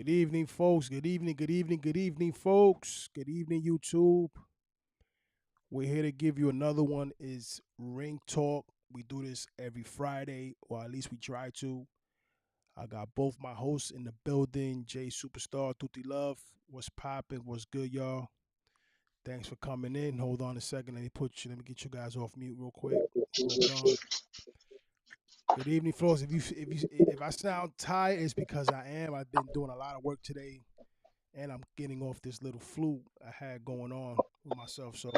Good evening, folks. Good evening, good evening, good evening, folks. Good evening, YouTube. We're here to give you another one is Ring Talk. We do this every Friday, or at least we try to. I got both my hosts in the building, Jay Superstar, Tutti Love. What's popping? What's good, y'all? Thanks for coming in. Hold on a second. Let me get you guys off mute real quick. Hold on. Good evening, folks. If I sound tired, it's because I am. I've been doing a lot of work today, and I'm getting off this little flu I had going on with myself. So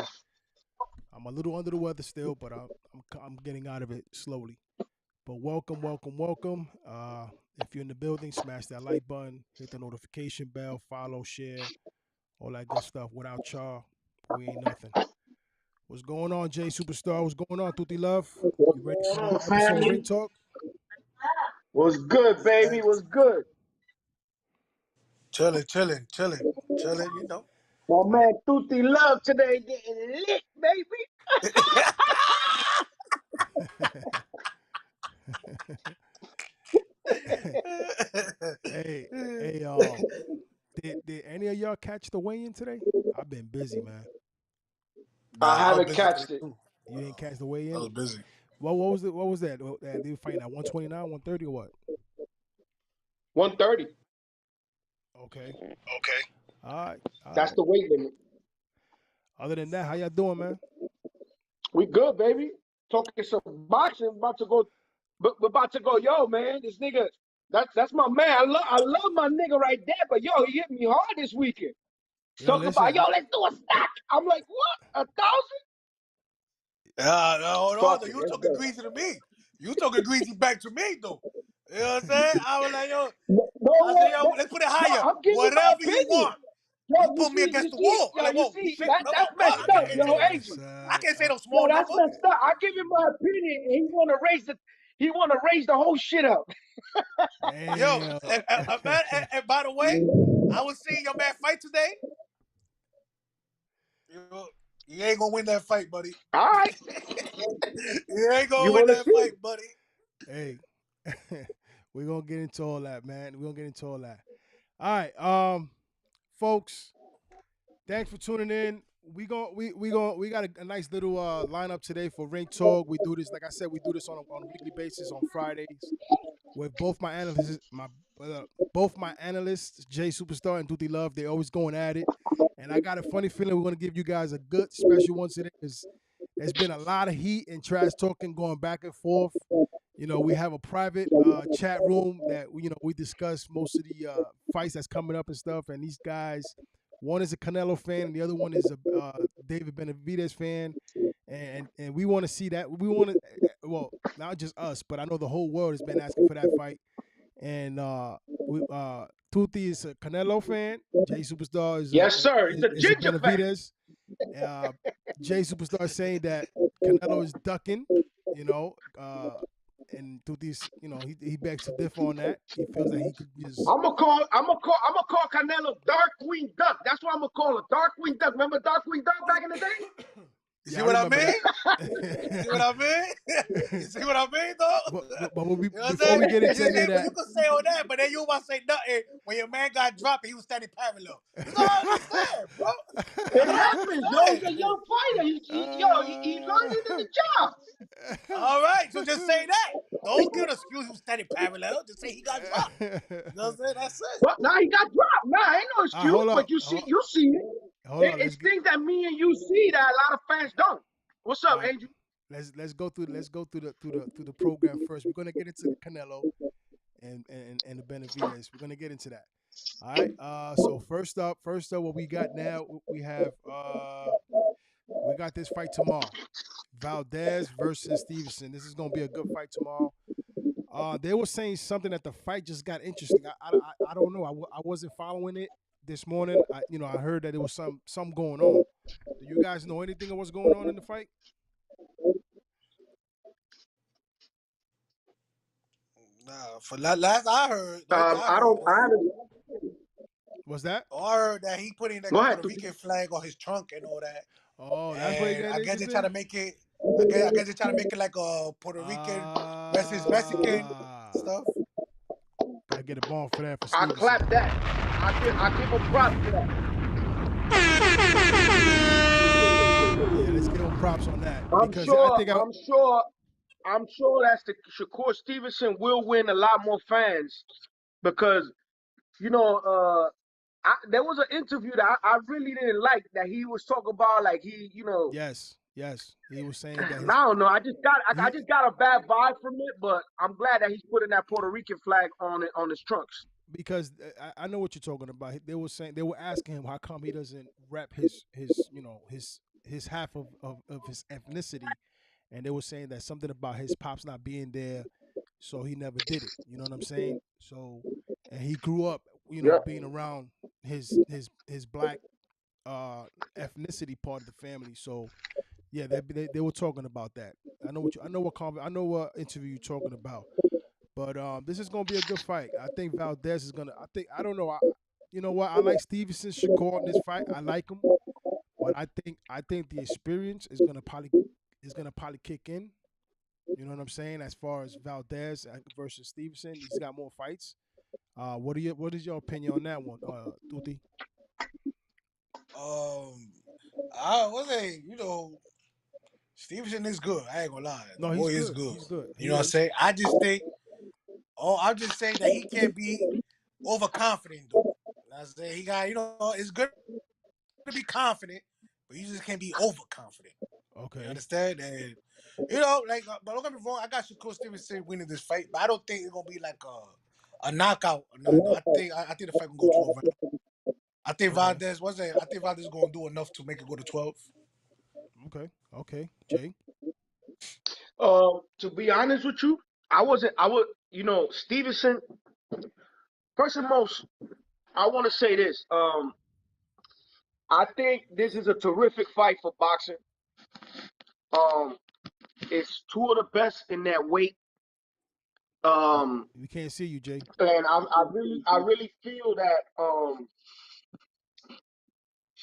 I'm a little under the weather still, but I'm getting out of it slowly. But welcome, welcome, welcome. If you're in the building, smash that like button, hit the notification bell, follow, share, all that good stuff. Without y'all, we ain't nothing. What's going on, Jay Superstar? What's going on, Tutti Love? You ready for another episode of Ring Talk? What's good, baby? What's good? Chilling, you know. My man Tutti Love today getting lit, baby. hey, did any of y'all catch the weigh-in today? I've been busy, man. I I was haven't busy today catched it. too. You didn't catch the I weigh-in? was busy. What was it? What was that? They were fighting at 129, 130, or what? 130. Okay. Okay. All right. That's the weight limit. Other than that, how y'all doing, man? We good, baby. Talking some boxing. About to go. We're about to go. Yo, man, this nigga. That's my man. I love my nigga right there. But yo, he hit me hard this weekend. Yo, Talk about listen. let's do a stack. I'm like, what? 1,000? Hold Fuck on, it. you Let's talking go. greasy to me. You talking greasy back to me though. You know what I'm saying? I was like, yo, I said, yo, let's put it No, higher. I'm giving you my Whatever you opinion. want. Yo, You put me against the wall. I'm like, you whoa, see, shit, that, no, that's fuck. messed up, yo, Adrian. I can't say no Yo, small that's number. messed up. I give him my opinion, and he wanna raise the whole shit up. Yo, man, and by the way, I was seeing your man fight today. You ain't gonna win that fight, buddy. All right, You ain't gonna you win wanna that see? fight, buddy. Hey, we're gonna get into all that, man. We're gonna get into all that. All right, folks. Thanks for tuning in. We got a nice little lineup today for Ring Talk. We do this, like I said, we do this on a weekly basis on Fridays with both my analysts, Jay Superstar and Duty Love. They always going at it, and I got a funny feeling we're gonna give you guys a good special one today because there's been a lot of heat and trash talking going back and forth. You know, we have a private chat room that we discuss most of the fights that's coming up and stuff. And these guys, one is a Canelo fan, and the other one is a David Benavidez fan. And we want to see that. We want to, well, not just us, but I know the whole world has been asking for that fight. And Tuti is a Canelo fan. Jay Superstar Yes, sir. He's a is a ginger fan. Benavidez. Jay Superstar saying that Canelo is ducking, and Tuti's, he begs to differ on that. He feels that he could just. I'm gonna call Canelo Darkwing Duck. That's what I'm gonna call it, Darkwing Duck. Remember Darkwing Duck back in the day? You Yeah, see I what I remember mean? that. You see what I mean? You see what I mean, though? but You know what I'm before saying? we get into any of But that, you can say all that, but then you about to say nothing when your man got dropped and he was standing parallel. You gotta understand, bro. You It gotta happens, yo. He's a understand. young fighter. He learning in the job. All right, so just say that. Don't give an excuse he was standing parallel. Just say he got dropped. You know what I'm saying? That's it. But now he got dropped. Nah, ain't no excuse. hold But up, you see it. hold on. It's things that me and you see that a lot of fans don't. What's up, All right, Angel? let's go through the program first. We're gonna get into the Canelo and the Benavidez. We're gonna get into that. All right. So first up, what we got now, we got this fight tomorrow. Valdez versus Stevenson. This is gonna be a good fight tomorrow. They were saying something that the fight just got interesting. I don't know. I wasn't following it this morning. I heard that there was some going on. Do you guys know anything of what's going on in the fight? Nah, for last I heard, I haven't. What's that? I heard that he put in like Go a ahead. Puerto Rican flag on his trunk and all that. Oh, that's what you And got I guess they interested try in? to make it. I guess they try to make it like a Puerto Rican versus Mexican Ah, stuff. get a ball for that for I Stevenson. clap that. I give him props for that. Yeah, let's give him props on that. I'm Because I sure. think I'm sure that's the Shakur Stevenson will win a lot more fans because there was an interview that I really didn't like that he was talking about like yes. He was saying that I don't know. I he just got a bad vibe from it, but I'm glad that he's putting that Puerto Rican flag on his trunks. because I know what you're talking about. They were saying they were asking him how come he doesn't rep his half of his ethnicity, and they were saying that something about his pops not being there, so he never did it. You know what I'm saying? So, and he grew up, Yeah. being around his black ethnicity part of the family. So yeah, they were talking about that. I know what interview you're talking about. But this is gonna be a good fight. I think Valdez is gonna. I don't know. You know what? I like Stevenson, Shakur in this fight. I like him, but I think the experience is gonna probably kick in. You know what I'm saying? As far as Valdez versus Stevenson, he's got more fights. What is your opinion on that one, Tuti? I was say, Stevenson is good. I ain't gonna lie. The No, he's boy is good. good. He's good. You He know what I'm is. saying? I'm just saying that he can't be overconfident though. I say he got, it's good to be confident, but you just can't be overconfident. You Okay. understand? And but don't get me wrong, I got Shakur Stevenson winning this fight, but I don't think it's gonna be like a knockout or nothing. No, I think the fight gonna go 12 rounds. I think Okay. Valdez is gonna do enough to make it go to 12. Okay. Okay. Jay. To be honest with you, I would, Stevenson. First and most, I want to say this. I think this is a terrific fight for boxing. Um, it's two of the best in that weight. We can't see you, Jay. And I really feel that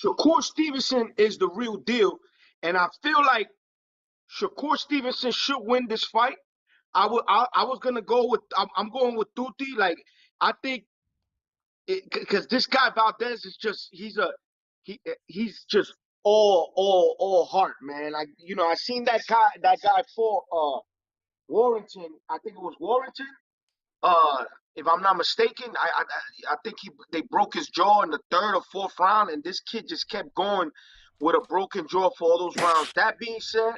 Shakur Stevenson is the real deal, and I feel like Shakur Stevenson should win this fight. I was gonna go with I'm going with Tuti. Like I think because this guy Valdez is just he's just all heart, man. Like I seen that guy for Warrington. I think it was Warrington. Uh, if I'm not mistaken, I think they broke his jaw in the third or fourth round, and this kid just kept going with a broken jaw for all those rounds. That being said,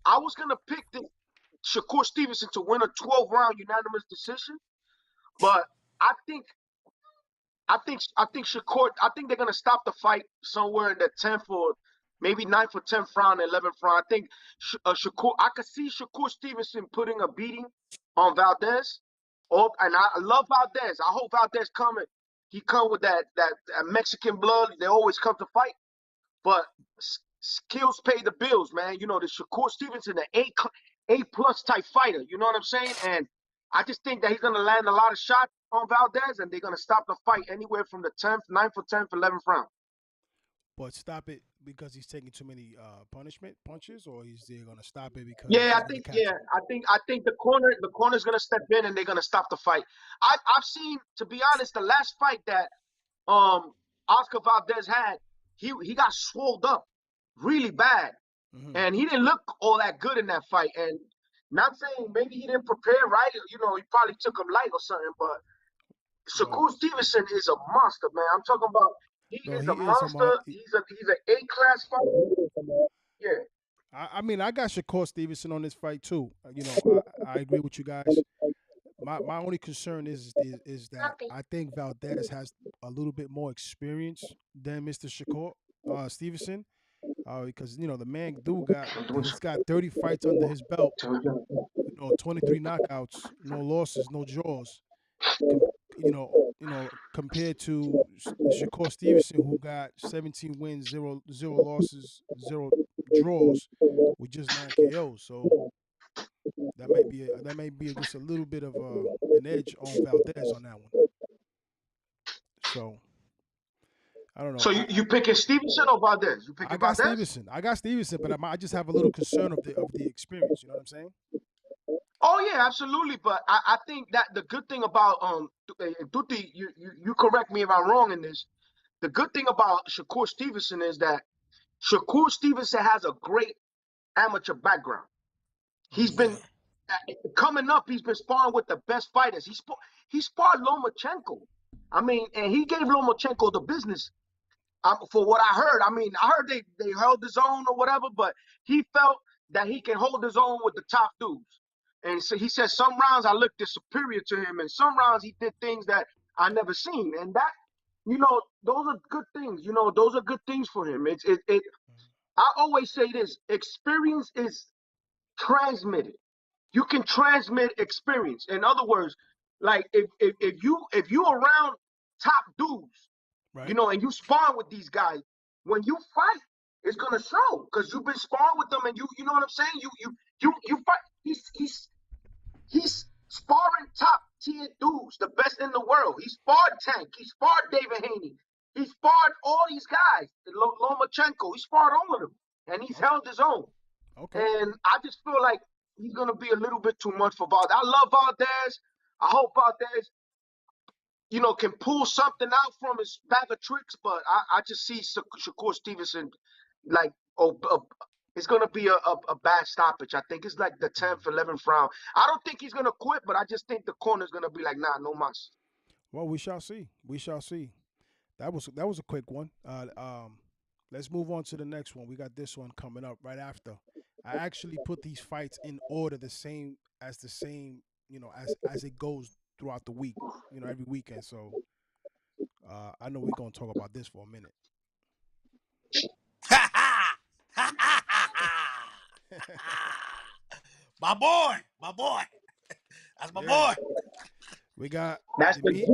I was gonna pick the Shakur Stevenson to win a 12-round unanimous decision, but I think Shakur. I think they're gonna stop the fight somewhere in the 10th or maybe 9th or 10th round, 11th round. I think Shakur. I could see Shakur Stevenson putting a beating on Valdez. Oh, and I love Valdez. I hope Valdez coming. He come with that Mexican blood. They always come to fight, but skills pay the bills, man. The Shakur Stevenson, an A+ type fighter. You know what I'm saying? And I just think that he's gonna land a lot of shots on Valdez, and they're gonna stop the fight anywhere from the 10th, 9th or 10th, 11th round. But stop it because he's taking too many punishment punches, or he's they're gonna stop it because Yeah, he's gonna catch him. I think the corner's gonna step in and they're gonna stop the fight. I've seen, to be honest, the last fight that Oscar Valdez had, he got swolled up really bad, and he didn't look all that good in that fight. And not saying maybe he didn't prepare right, he probably took him light or something, but Well, Shakur Stevenson is a monster, man. I'm talking about he no, is he a is a monster. he, He's an A-class fighter. Yeah. I mean, I got Shakur Stevenson on this fight too. I agree with you guys. My only concern is that I think Valdez has a little bit more experience than Mr. Shakur Stevenson, because the man he's got 30 fights under his belt, 23 knockouts, no losses, no draws. Com- compared to Shakur Stevenson, who got 17 wins, zero losses, zero draws, with just 9 KOs. So that may be just a little bit of an edge on Valdez on that one. So I don't know. So you picking Stevenson or Valdez? You I picking got Valdez? Stevenson. But I just have a little concern of the experience. You know what I'm saying? Oh yeah, absolutely. But I think that the good thing about Tuti, you correct me if I'm wrong in this. The good thing about Shakur Stevenson is that Shakur Stevenson has a great amateur background. He's been coming up. He's been sparring with the best fighters. He sparred Lomachenko. I mean, and he gave Lomachenko the business. For what I heard, I heard they held his own or whatever, but he felt that he can hold his own with the top dudes. And so he said some rounds I looked superior to him, and some rounds he did things that I never seen. And that, those are good things. Those are good things for him. I always say this: experience is transmitted. You can transmit experience. In other words, like if you around top dudes, Right. and you spar with these guys, when you fight, it's gonna show because you've been sparring with them, and you know what I'm saying. You fight. He's sparring top tier dudes, the best in the world. He sparred Tank. He sparred David Haney. He sparred all these guys. Lomachenko. He sparred all of them, and he's held his own. Okay. And I just feel like he's gonna be a little bit too much for Valdez. I love Valdez. I hope Valdez, can pull something out from his bag of tricks. But I just see Shakur Stevenson like it's gonna be a bad stoppage. I think it's like the 10th, 11th round. I don't think he's gonna quit, but I just think the corner's gonna be like, nah, no mas. Well, we shall see. We shall see. That was a quick one. Let's move on to the next one. We got this one coming up right after. I actually put these fights in order the same, as it goes throughout the week, every weekend. So I know we're gonna talk about this for a minute. My boy. That's my boy. We got That's Dimitri.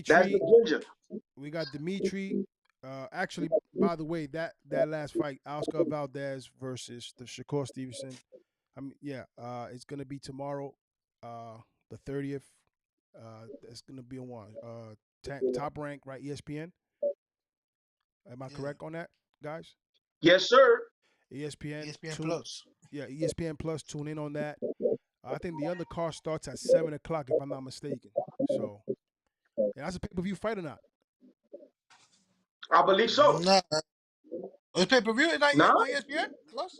That's the ginger. We got Dimitri. Actually, by the way, that last fight, Oscar Valdez versus the Shakur Stevenson. It's gonna be tomorrow, the 30th. It's gonna be on one. Top Rank, right? ESPN. Am I correct on that, guys? Yes, sir. ESPN. ESPN Plus. Yeah, ESPN Plus. Tune in on that. I think the undercard starts at 7:00, if I'm not mistaken. So, that's a pay-per-view fight or not? I believe so. Nah. It's pay-per-view. It's not Nah? on ESPN Plus.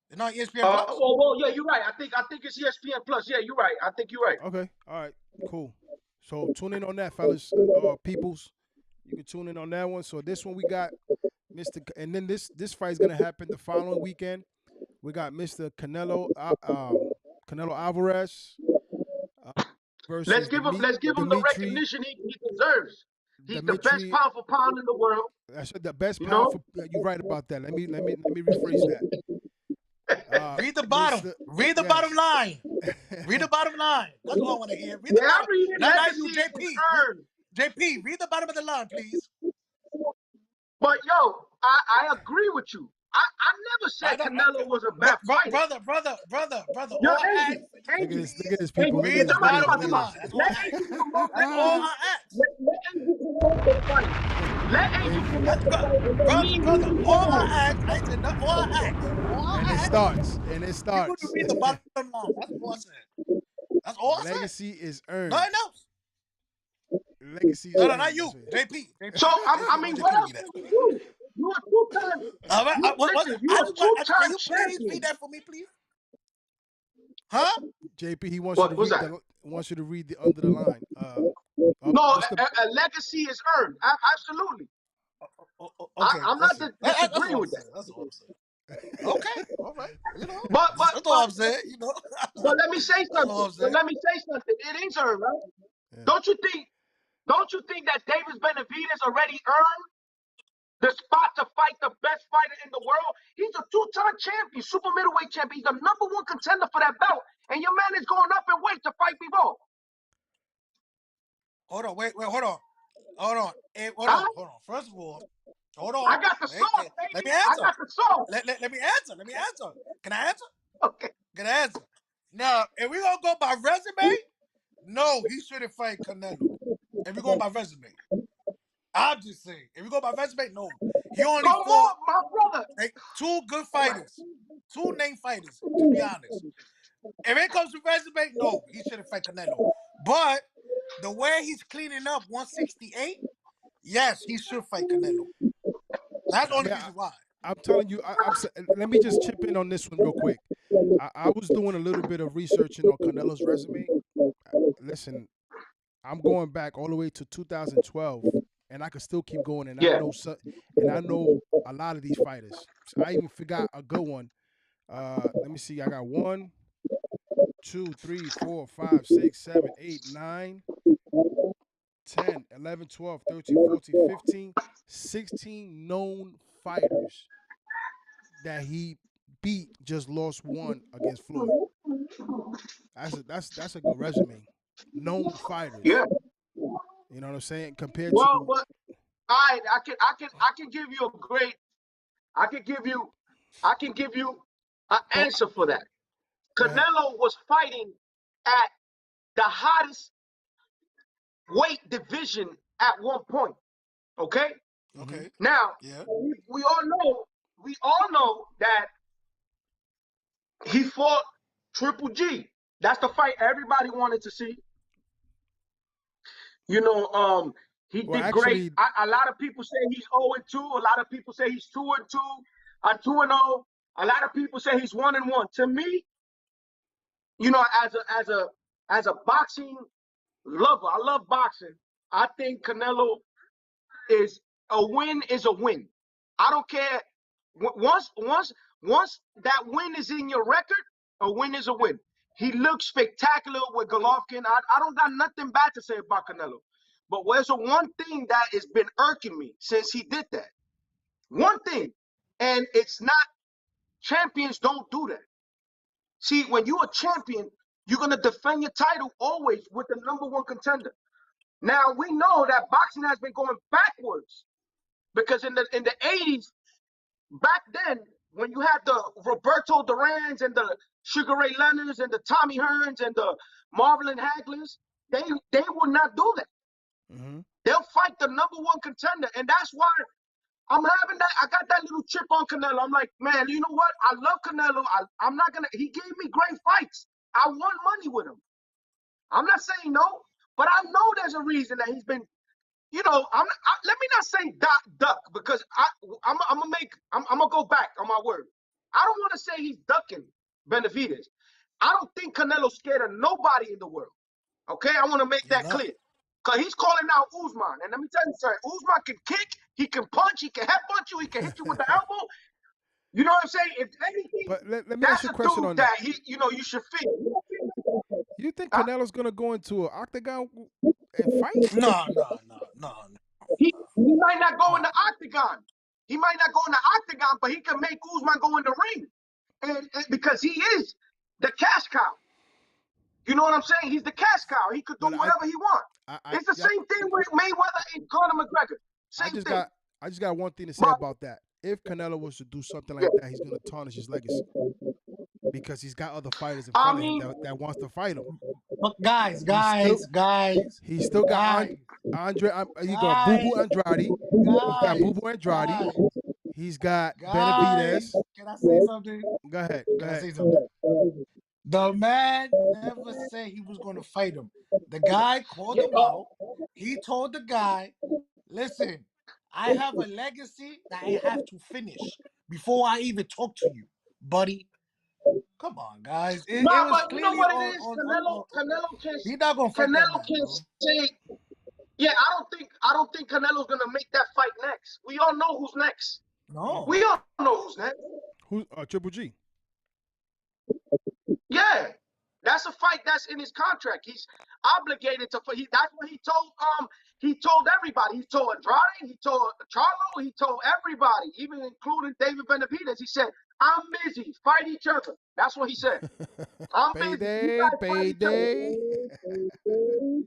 It's not ESPN Plus. Well, yeah, you're right. I think it's ESPN Plus. Yeah, you're right. I think you're right. Okay. All right. Cool. So tune in on that, fellas. Peoples, you can tune in on that one. So this one we got Mr. And then this fight is gonna happen the following weekend. We got Mr. Canelo Alvarez versus Let's give him the recognition he deserves. He's the best pound for pound in the world. I said the best pound for. You're right about that. Let me rephrase that. Read the bottom. Read the bottom line. Read the bottom line. That's all I want to hear. Read the bottom. Not you, JP. Read the bottom of the line, please. But yo, I agree with you. I never said Canelo was a bad fighter. Brother. Yo, all I ask. Look at this, people. Read the bottom of the line. That's all I ask. Let Angel promote the fight. Brother, all I ask. I said all I ask. And it starts. You could read the bottom line. That's all I said. That's all I said. Legacy is earned. Nothing else. Legacy is No, earned. not you, JP. So I mean, what else can you do? You a two-time. All right. You a two-time Can you please champion. read that for me, please? Huh? JP, he wants you to read the under the line. No, a legacy is earned. Absolutely. Okay. I'm not disagreeing with that. That's all I'm saying. Okay. All right. But that's all I'm saying. But let me say something. It is earned, right? Yeah. Don't you think that Davis Benavidez already earned the spot to fight the best fighter in the world? He's a two-time champion, super middleweight champion. He's the number one contender for that belt. And your man is going up in weight to fight Bivol. Hold on. Wait. Hold on. Hey, hold on. First of all, hold on. I got the sauce, baby. Let me answer. I got the sauce. Let me answer. Can I answer? Okay. Can I answer? Now, if we're going to go by resume, no, he shouldn't fight Canelo. If we're going by resume. I'm just saying. If we go by resume, no. He only fought my brother. Two good fighters. Two named fighters, to be honest. If it comes to resume, no, he shouldn't fight Canelo. But the way he's cleaning up 168, yes, he should fight Canelo. That's the only Man, reason why. I'm telling you, let me just chip in on this one real quick. I was doing a little bit of researching on Canelo's resume. Listen, I'm going back all the way to 2012, and I could still keep going. And Yeah. I know a lot of these fighters. I even forgot a good one. Let me see. I got 1, 2, 3, 4, 5, 6, 7, 8, 9, 10, 11, 12, 13, 14, 15, 16 known fighters that he beat, just lost one against Floyd. That's a good resume. Known fighters. Yeah. You know what I'm saying? Compared to Well, but I can give you a great I can give you an oh, answer for that. go ahead. Canelo was fighting at the hottest weight division at one point. Okay? Mm-hmm. Okay. Now, Yeah. we all know that he fought Triple G. That's the fight everybody wanted to see. You know, he Well, did great. actually, A lot of people say he's 0-2. A lot of people say he's 2-2, 2-0. A lot of people say he's 1-1. To me, you know, as a boxing lover, I love boxing. I think Canelo is a win is a win. I don't care. Once that win is in your record, a win is a win. He looks spectacular with Golovkin. I don't got nothing bad to say about Canelo. But there's a one thing that has been irking me since he did that. One thing, and it's not champions don't do that. See, when you're a champion, you're gonna defend your title always with the number one contender. Now we know that boxing has been going backwards because in the 80s, back then, when you had the Roberto Durans and the Sugar Ray Leonards and the Tommy Hearns and the Marvin Haglers, they will not do that. mm-hmm. They'll fight the number one contender, and that's why I'm having that. I got that little chip on Canelo. I'm like, man, you know what? I love Canelo. I'm not gonna. He gave me great fights. I won money with him. I'm not saying no, but I know there's a reason that he's been. You know, let me not say duck because I'm gonna go back on my word. I don't want to say he's ducking Benavidez. I don't think Canelo's scared of nobody in the world. Okay, I want to make He's that not. clear. Cause he's calling out Usman, and let me tell you something. Usman can kick, he can punch, he can headbutt you, he can hit you with the elbow. You know what I'm saying? If anything, But let me ask that's you a a question dude on that. that you should fear. You think Huh? Canelo's gonna go into an octagon and fight? No. He might not go in No. the octagon. He might not go in the octagon, but he can make Usman go in the ring, and because he is the cash cow. You know what I'm saying? He's the cash cow. He could do But whatever he wants. It's the yeah, same thing with Mayweather and Conor McGregor. I Same just thing. got one thing to say But about that. If Canelo was to do something yeah, like that, he's gonna tarnish his legacy because he's got other fighters in I front of him mean, that wants to fight him. But guys, He's still guys, he's still got guys, Andre. He got Boo guys, Boo Andrade. He's got Boo Boo Andrade. guys, He's got guys. Benavidez. Can I say something? Go ahead. Go Can I ahead. say something? The man never said he was going to fight him. The guy called him out. He told the guy, listen, I have a legacy that I have to finish before I even talk to you, buddy. Come on, guys. It nah, was but you know clearly what it is? on. Canelo can He's not going to fight that Canelo man, can bro. say, yeah. I don't think Canelo's gonna make that fight next. We all know who's next. No. We all know who's next. Who's Triple G? Yeah, that's a fight that's in his contract. He's obligated to. That's what he told everybody. He told Andrade. He told Charlo. He told everybody, even including David Benavidez. He said, "I'm busy. Fight each other." That's what he said. I'm busy. You Payday, guys fight each payday. other.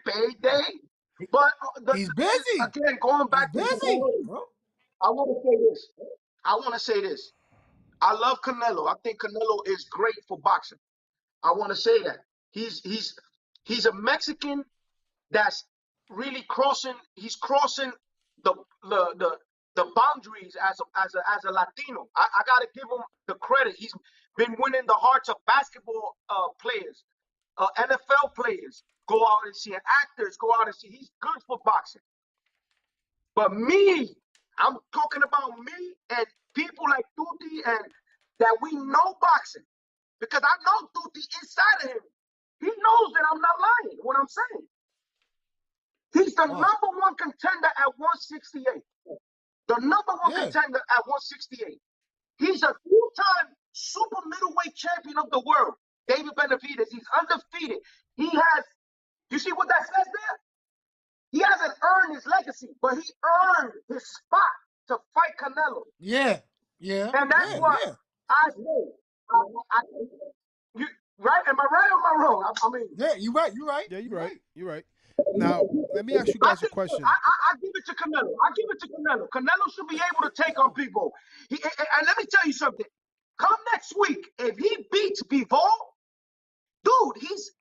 Payday. But He's busy. again, going He's back to busy, bro. I want to say this. I want to say this. I love Canelo. I think Canelo is great for boxing. I want to say that he's a Mexican that's really crossing. He's crossing the the the, the boundaries as a Latino. I got to give him the credit. He's been winning the hearts of basketball players. NFL players go out and see, and actors go out and see. He's good for boxing. But me, I'm talking about me and people like Tuti and that we know boxing. Because I know Tuti inside of him. He knows that I'm not lying, what I'm saying. He's the number one contender at 168. The number one contender at 168. He's a two-time super middleweight champion of the world. David Benavidez. He's undefeated. He has, you see what that says there? He hasn't earned his legacy, but he earned his spot to fight Canelo. Yeah. And that's what I say. Right? Am I right or am I wrong? I mean, yeah, you're right. Yeah, you're right. Now, let me ask you guys a question. I give it to Canelo. Canelo should be able to take on people. And let me tell you something. Come next week, if he beats Bivol, dude, he's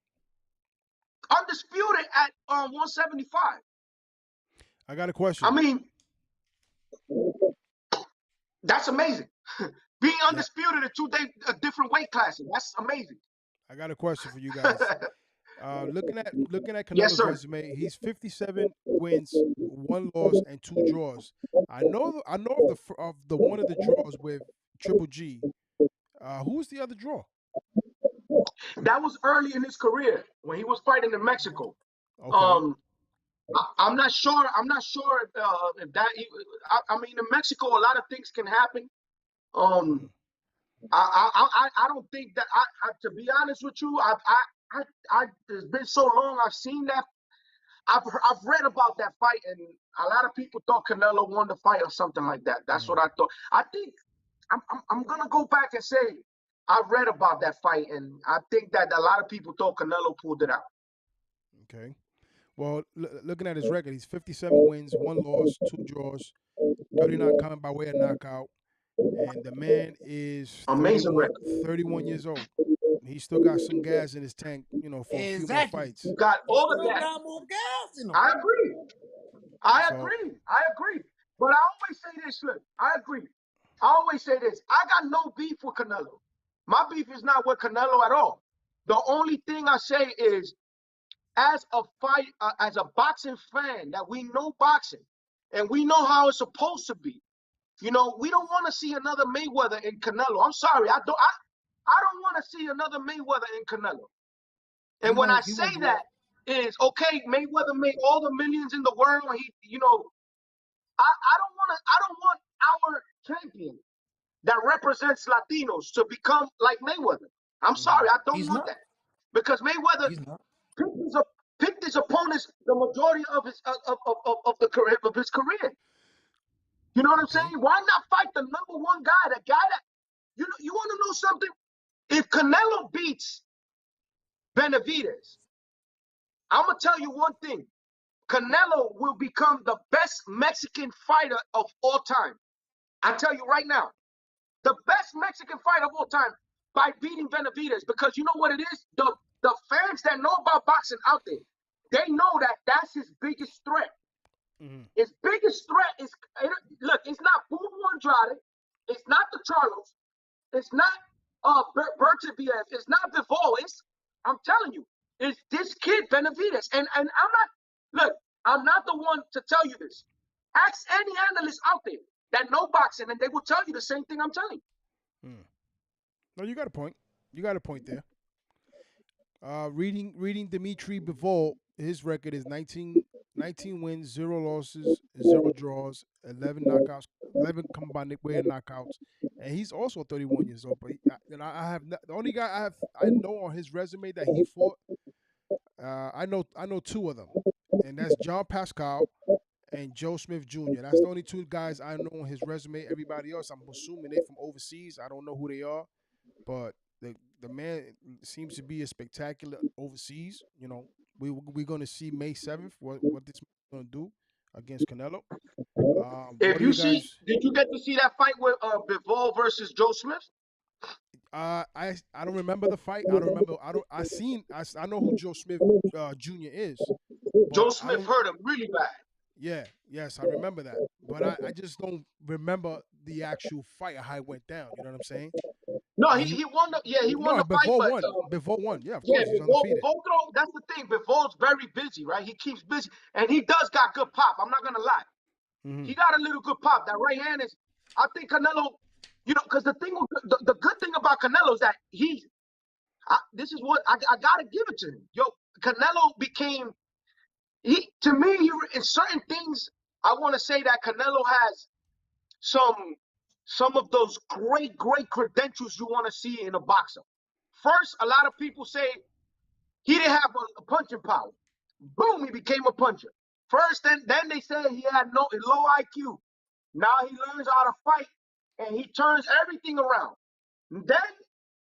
undisputed at 175. I got a question. I mean, that's amazing. Being undisputed in 2 different weight classes, that's amazing. I got a question for you guys. Looking at Canelo's resume, he's 57 wins, 1 loss, and 2 draws. I know of the one of the draws with Triple G. Who's the other draw? That was early in his career when he was fighting in Mexico. Okay. I'm not sure. If that. I mean, in Mexico, a lot of things can happen. I don't think that. To be honest with you, it's been so long. I've seen that. I've read about that fight, and a lot of people thought Canelo won the fight or something like that. That's what I thought. I think I'm gonna go back and say I read about that fight, and I think that a lot of people thought Canelo pulled it out. Okay. Well, looking at his record, he's 57 wins, 1 loss, 2 draws, 39 coming by way of knockout. And the man is 31 years old. He's still got some gas in his tank, for a few more fights. You got all of that. Got more gas in him. I agree. But I always say this, look, I agree. I always say this. I got no beef with Canelo. My beef is not with Canelo at all. The only thing I say is, as a boxing fan, that we know boxing and we know how it's supposed to be. We don't want to see another Mayweather in Canelo. I'm sorry, I don't want to see another Mayweather in Canelo. And when I say that is okay, Mayweather made all the millions in the world. I don't want our champion that represents Latinos to become like Mayweather. I'm sorry, I don't want that, because Mayweather picked his opponents the majority of his career. You know what I'm saying? Why not fight the number one guy, the guy that you want to know something? If Canelo beats Benavidez, I'm gonna tell you one thing: Canelo will become the best Mexican fighter of all time. I tell you right now, the best Mexican fighter of all time by beating Benavidez, because you know what it is? The fans that know about boxing out there, they know that that's his biggest threat. Mm-hmm. His biggest threat is, look, it's not Bubu Andrade, it's not the Charlos, it's not Bertaviev, it's not Bivol. I'm telling you, it's this kid Benavidez. And I'm not the one to tell you this. Ask any analyst out there that know boxing, and they will tell you the same thing I'm telling you. No, you got a point. You got a point there. Reading Dimitri Bivol, his record is 19 wins, 0 losses, 0 draws, 11 knockouts, 11 combined way of knockouts, and he's also 31 years old. But I have the only guy I know on his resume that he fought. I know 2 of them, and that's John Pascal and Joe Smith Jr. That's the only 2 guys I know on his resume. Everybody else, I'm assuming they're from overseas. I don't know who they are, but the man seems to be a spectacular overseas. We're going to see May 7th what this man is going to do against Canelo. Did you get to see that fight with Bivol versus Joe Smith? I don't remember the fight. I know who Joe Smith Jr. is. Joe Smith hurt him really bad. Yeah, yes, I remember that. But I just don't remember the actual fight or how it went down. You know what I'm saying? No, he won the he won the fight, but Bivol won. Yeah, of yeah, course, he's undefeated. Bivol, that's the thing. Bivol's very busy, right? He keeps busy, and he does got good pop. I'm not gonna lie. Mm-hmm. He got a little good pop. That right hand is. I think Canelo. Because the thing, the good thing about Canelo is that this is what I gotta give it to him. Canelo became to me. In certain things, I want to say that Canelo has some of those great credentials you want to see in a boxer. First, a lot of people say he didn't have a punching power. Boom, he became a puncher. First, then they say he had low IQ. Now he learns how to fight, and he turns everything around. And then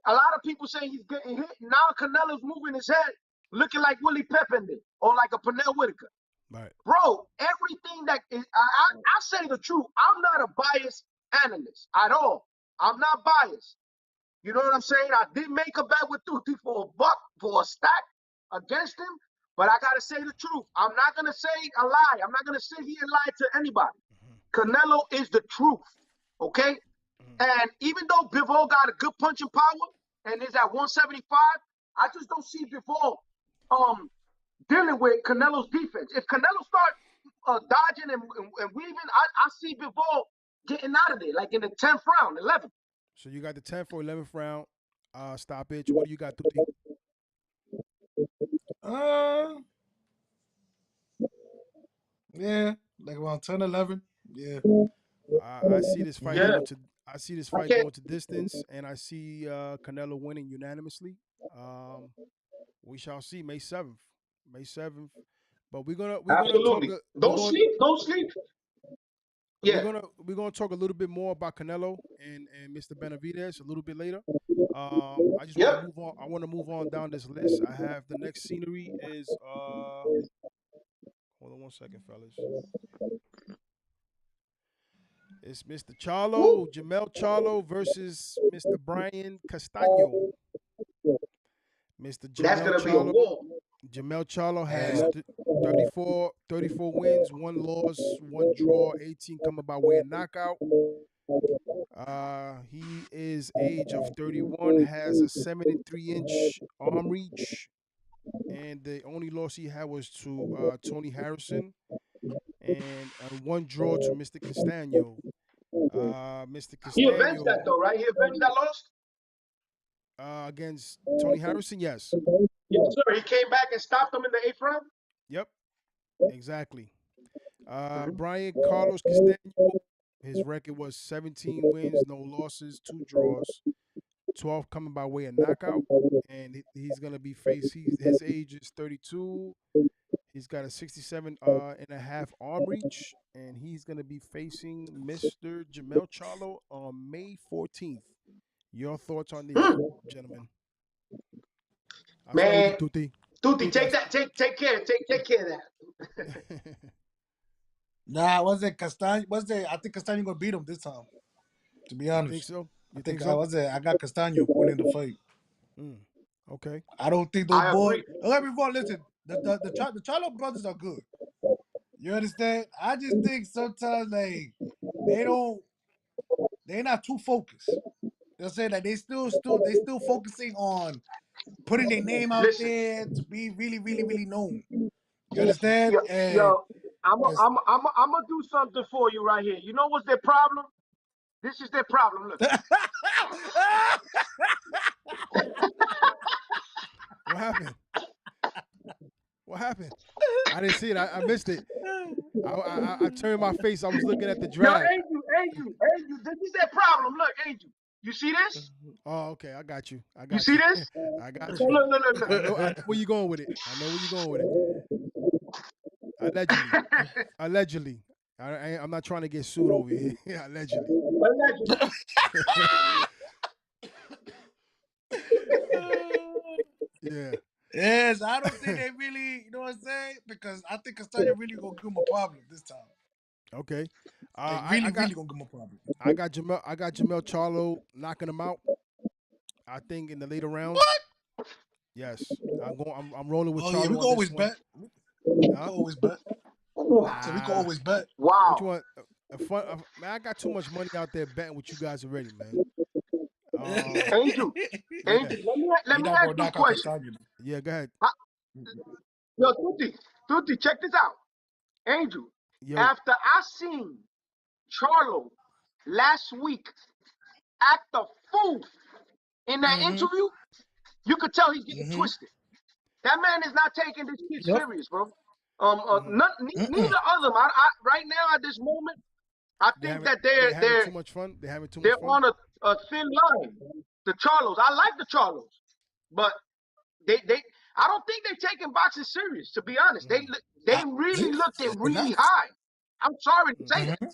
a lot of people say he's getting hit. Now Canelo's moving his head, looking like Willie Pepin did, or like a Pernell Whitaker. Right. Bro, everything that is, I say the truth. I'm not a biased analyst at all. I'm not biased. You know what I'm saying? I did make a bet with Tutti for a stack against him, but I gotta say the truth. I'm not gonna say a lie. I'm not gonna sit here and lie to anybody. Canelo is the truth, okay? And even though Bivol got a good punching power and is at 175, I just don't see Bivol dealing with Canelo's defense. If Canelo starts dodging and weaving, I see Bivol getting out of there, like in the 10th round, 11th. So you got the 10th or 11th round stoppage. What do you got, Tutti? Yeah, like around 10, 11. Yeah. I see this fight going to. I see this fight going to distance, and I see Canelo winning unanimously. We shall see May 7th. May 7th. But we're gonna Absolutely. talk. Don't sleep. Yeah. We're gonna talk a little bit more about Canelo and Mr. Benavidez a little bit later. I just want to move on. I want to move on down this list. I have the next scenery is hold on one second, fellas. It's Mr. Charlo, Jamel Charlo versus Mr. Brian Castano. Mr. Jamel Charlo. Jamel Charlo has 34 wins, 1 loss, 1 draw, 18 coming by way of knockout. He is age of 31, has a 73-inch arm reach, and the only loss he had was to Tony Harrison, and 1 draw to Mr. Castano. Mr. Castano. He avenged that though, right? He avenged that loss? Against Tony Harrison, yes. Yes, sir. He came back and stopped him in the 8th round? Yep. Exactly. Brian Carlos Castano, his record was 17 wins, no losses, 2 draws, 12 coming by way of knockout, and he's going to be his age is 32. He's got a 67 and a half arm reach, and he's going to be facing Mr. Jamel Charlo on May 14th. Your thoughts on these, gentlemen? Man, Tutti, take care of that. Nah, was it Castano? I think Castano gonna beat him this time. To be honest, you think so? I think I got Castano winning the fight. Okay. I don't think those boys. Let me wrong. Listen, the Charlo brothers are good. You understand? I just think sometimes they're not too focused. They'll say that they still focusing on putting their name out there to be really, really, really known. You understand? Yo, I'm gonna do something for you right here. You know what's their problem? This is their problem. Look. What happened? What happened? I didn't see it. I missed it. I turned my face. I was looking at the drive. Yo, Angel, this is their problem. Look, Angel. You see this? Oh, okay. I got you. You see this? I got you. Look. I know where you going with it. Allegedly. I'm not trying to get sued over here. Allegedly. Yeah. Yes, I don't think they really, you know what I'm saying? Because I think Castano really gonna give him a problem this time. Okay. Really gonna give him a problem. I got Jamel Charlo knocking him out. I think in the later rounds. What? Yes. I'm rolling with Charlo. Yeah, we can always bet. We can always bet. So we can always bet. Wow. Which one? Man, I got too much money out there betting with you guys already, man. Angel, Yeah, go ahead. let He me not ask gonna you a knock out question. Castano. Yeah, go ahead. I- Yo, Tutti, check this out. Angel, Yo. after I seen Charlo last week act a fool in that Mm-hmm. interview, you could tell he's getting Mm-hmm. twisted. That man is not taking this shit Yep. serious, bro. Mhm. Neither of them. Right now at this moment, I think that They having too much fun. They having too much they're fun. on a thin line. The Charlos, I like the Charlos, but they I don't think they're taking boxing serious. To be honest, they really looking They're really not. high. I'm sorry to say that. Mm-hmm.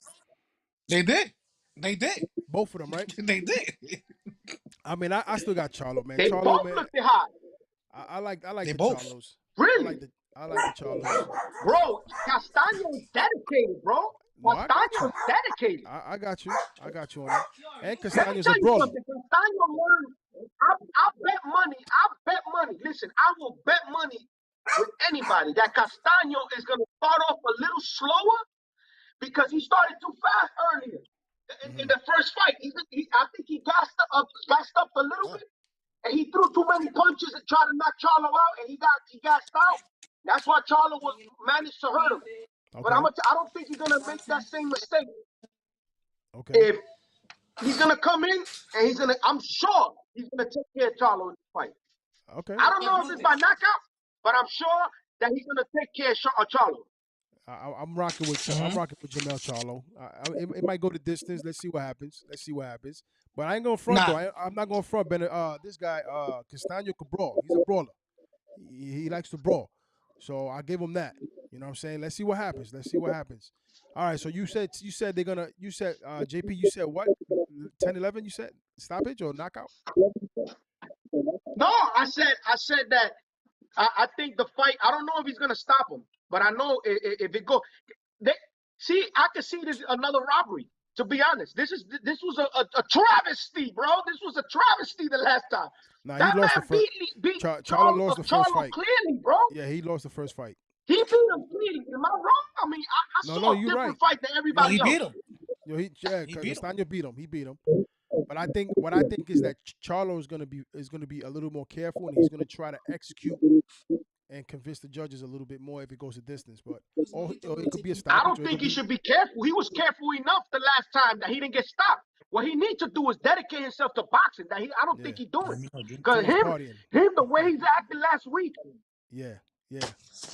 They did. They did. Both of them, right? They did. I mean, I still got Charlo, man. They Charlo, both man. looking high. I like They the both. Charlos. Really, I like the Charlos. bro. Castano is dedicated, bro. No, I got Castano you. is dedicated. I got you. I got you on that. And Let me Castano's a tell you brawler. something. Castano learned. I bet money. I bet money. Listen, I will bet money with anybody that Castano is going to start off a little slower because he started too fast earlier in the first fight. I think he gassed up a little bit, and he threw too many punches and tried to knock Charlo out, and he gassed out. That's why Charlo managed to hurt him. But Okay. I don't think he's gonna make that same mistake. Okay. If he's gonna come in and I'm sure he's gonna take care of Charlo in the fight. Okay. I don't know if it's by knockout, but I'm sure that he's gonna take care of Charlo. I'm rocking with Jamel Charlo. It might go the distance. Let's see what happens. But I ain't gonna front though. I'm not gonna front. This guy Castano could brawl. He's a brawler. He likes to brawl. So I give him that. You know what I'm saying? Let's see what happens. All right. So you said they're gonna. You said JP. You said what? 10-11. You said stoppage or knockout? No, I said that I think the fight. I don't know if he's gonna stop him, but I know if it go. I could see this another robbery. To be honest, this was a travesty, bro. This was a travesty the last time. Nah, that he lost man the first. beat Charlo lost the first fight. clearly, bro. Yeah, he lost the first fight. He beat him clearly. Am I wrong? I mean, I saw a different fight than everybody else. He beat him. Yo, Castano beat him. He beat him. But what I think is that Charlo is gonna be a little more careful, and he's gonna try to execute and convince the judges a little bit more if it goes a distance. But it could be a stoppage. I don't think he should be careful. He was careful enough the last time that he didn't get stopped. What he needs to do is dedicate himself to boxing. I don't think he's doing. Because him, the way he's acting last week. Yeah.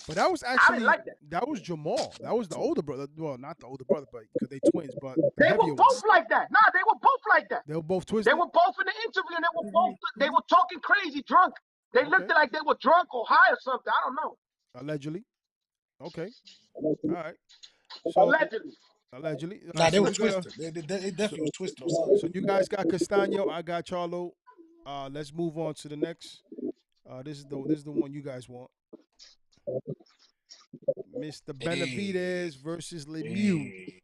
But that was I actually didn't like that. That was Jamal. That was the older brother. Well, not the older brother, but because they twins. But they were both like that. Nah, they were both like that. They were both twisted. They were both in the interview, and they were talking crazy, drunk. They looked like they were drunk or high or something. I don't know. Allegedly. Okay. All right. So, allegedly. Nah, they were twisted. They definitely was twisted. So you guys got Castano. I got Charlo. Let's move on to the next. This is the one you guys want. Mr. Benavidez versus Lemieux.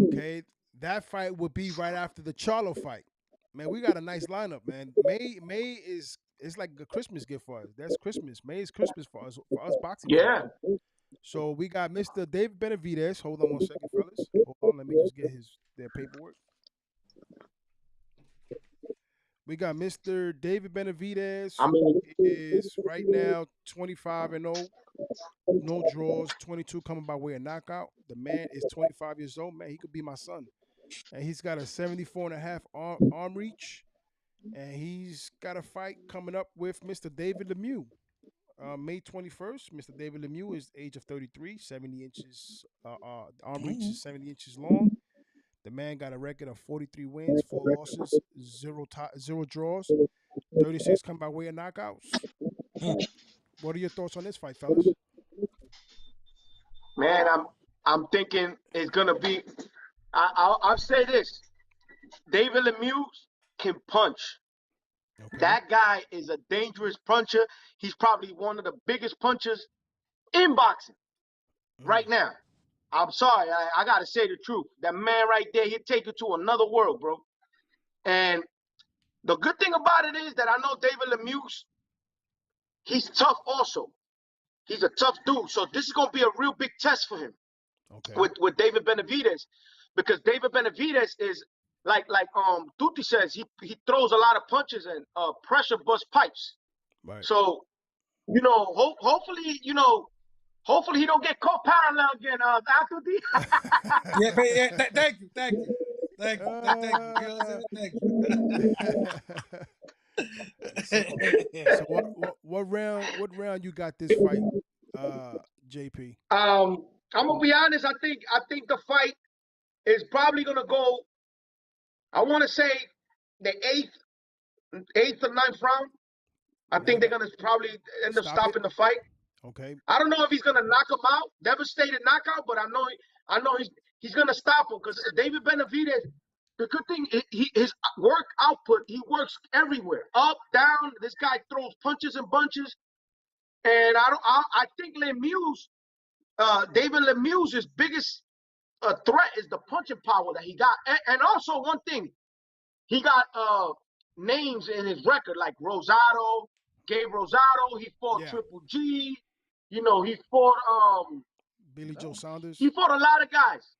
Okay, that fight would be right after the Charlo fight. Man, we got a nice lineup, man. May is it's like a Christmas gift for us. That's Christmas. May is Christmas for us boxing. Yeah. Fans. So we got Mr. David Benavidez. Hold on one second, fellas. Hold on, let me just get their paperwork. We got Mr. David Benavidez, who is right now 25-0, no draws, 22 coming by way of knockout. The man is 25 years old. Man, he could be my son. And he's got a 74.5 arm reach. And he's got a fight coming up with Mr. David Lemieux. May 21st, Mr. David Lemieux is age of 33, 70 inches, arm reach is 70 inches long. The man got a record of 43 wins, 4 losses, 0 draws, 36 come by way of knockouts. What are your thoughts on this fight, fellas? Man, I'm thinking it's gonna be. I'll say this: David Lemieux can punch. Okay. That guy is a dangerous puncher. He's probably one of the biggest punchers in boxing right now. I'm sorry, I gotta say the truth. That man right there, he'll take you to another world, bro. And the good thing about it is that I know David Lemieux, he's tough also. He's a tough dude. So this is gonna be a real big test for him. Okay. With David Benavidez. Because David Benavidez is like Tuti says, he throws a lot of punches and pressure bust pipes. Right. So, hopefully, hopefully he don't get caught parallel again, Tuti. Thank you. Thank you. You know what I'm saying? Thank you. So what round you got this fight, JP? I'm gonna be honest. I think the fight is probably gonna go. I want to say the eighth or ninth round. I think they're gonna probably end up stopping the fight. Okay. I don't know if he's gonna knock him out, devastated knockout, but I know he's gonna stop him because David Benavidez. The good thing, his work output, he works everywhere, up, down. This guy throws punches and bunches, and I think David Lemieux's biggest threat is the punching power that he got, and also one thing, he got names in his record like Rosado, Gabe Rosado. He fought Triple G. He fought Billy Joe Saunders. He fought a lot of guys.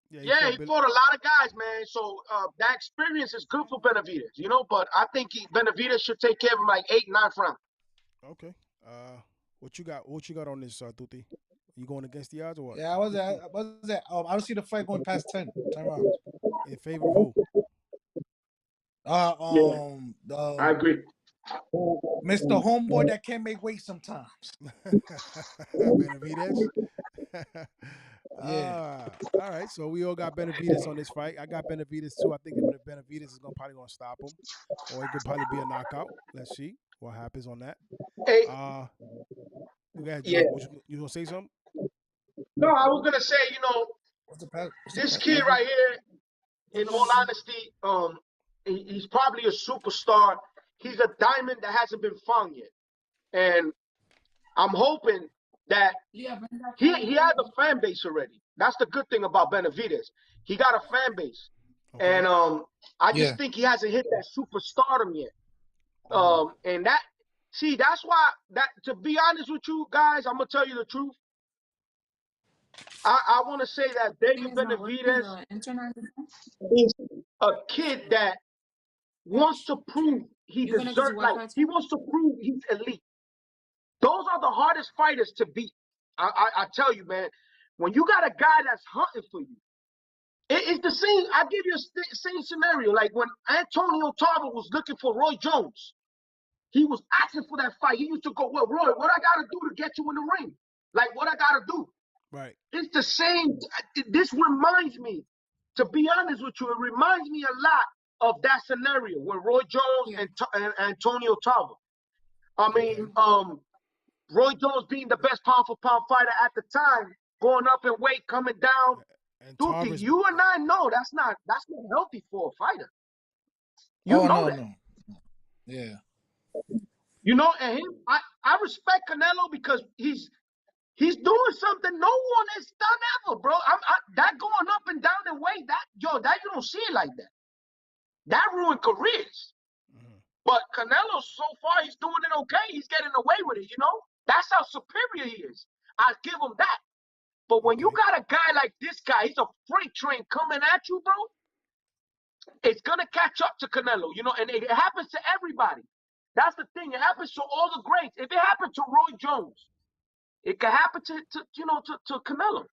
Yeah, he fought a lot of guys, man. So that experience is good for Benavidez, But I think Benavidez should take care of him like 8, 9 rounds. Okay. What you got on this, Tuti? You going against the odds or what? Yeah, I was that. I don't see the fight going past 10 rounds. In favor of who? I agree. Mr. Homeboy that can't make weight sometimes. Benavidez. Yeah. All right. So we all got Benavidez on this fight. I got Benavidez too. I think Benavidez is probably gonna stop him, or it could probably be a knockout. Let's see what happens on that. Hey, go ahead, you gonna say something? No, I was gonna say, this kid right here, in all honesty, he's probably a superstar. He's a diamond that hasn't been found yet, and I'm hoping that he has a fan base already. That's the good thing about Benavidez. He got a fan base, and I just think he hasn't hit that superstardom yet. And that's why to be honest with you guys, I'm gonna tell you the truth. I want to say that David Benavidez is a kid that wants to prove he deserves. Like he wants to prove he's elite. Those are the hardest fighters to beat. I tell you, man. When you got a guy that's hunting for you, it's the same. I give you a same scenario. Like when Antonio Tarver was looking for Roy Jones, he was asking for that fight. He used to go, "Well, Roy, what I gotta do to get you in the ring? Like what I gotta do?" Right. It's the same. This reminds me, to be honest with you, it reminds me a lot of that scenario with Roy Jones and Antonio Tarver. I mean, Roy Jones being the best pound-for-pound fighter at the time, going up in weight, coming down. Dude, you and I know that's not healthy for a fighter. You know that. No. Yeah. And him, I respect Canelo because he's doing something no one has done ever, bro. That going up and down in weight, that you don't see it like that. That ruined careers. Mm-hmm. But Canelo, so far, he's doing it okay. He's getting away with it, That's how superior he is. I give him that. But when you got a guy like this guy, he's a freight train coming at you, bro. It's going to catch up to Canelo, and it happens to everybody. That's the thing. It happens to all the greats. If it happened to Roy Jones, it could happen to Canelo.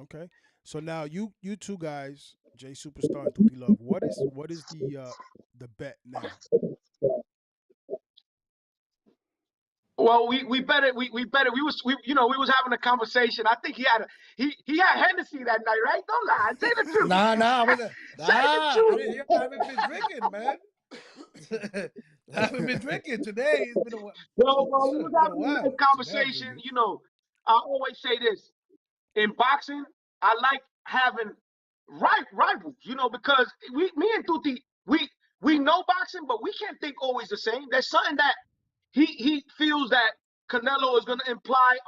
Okay. So now you two guys, Jay Superstar and Tuti Love, what is the bet now? Well, we bet it. We was having a conversation. I think he had Hennessy that night, right? Don't lie. Say the truth. I haven't been drinking, man. I haven't been drinking today. It's been a while. Well, we was having a conversation. I always say this. In boxing, I like having rivals, because me and Tuti, we know boxing, but we can't think always the same. There's something that he feels that Canelo is going to imply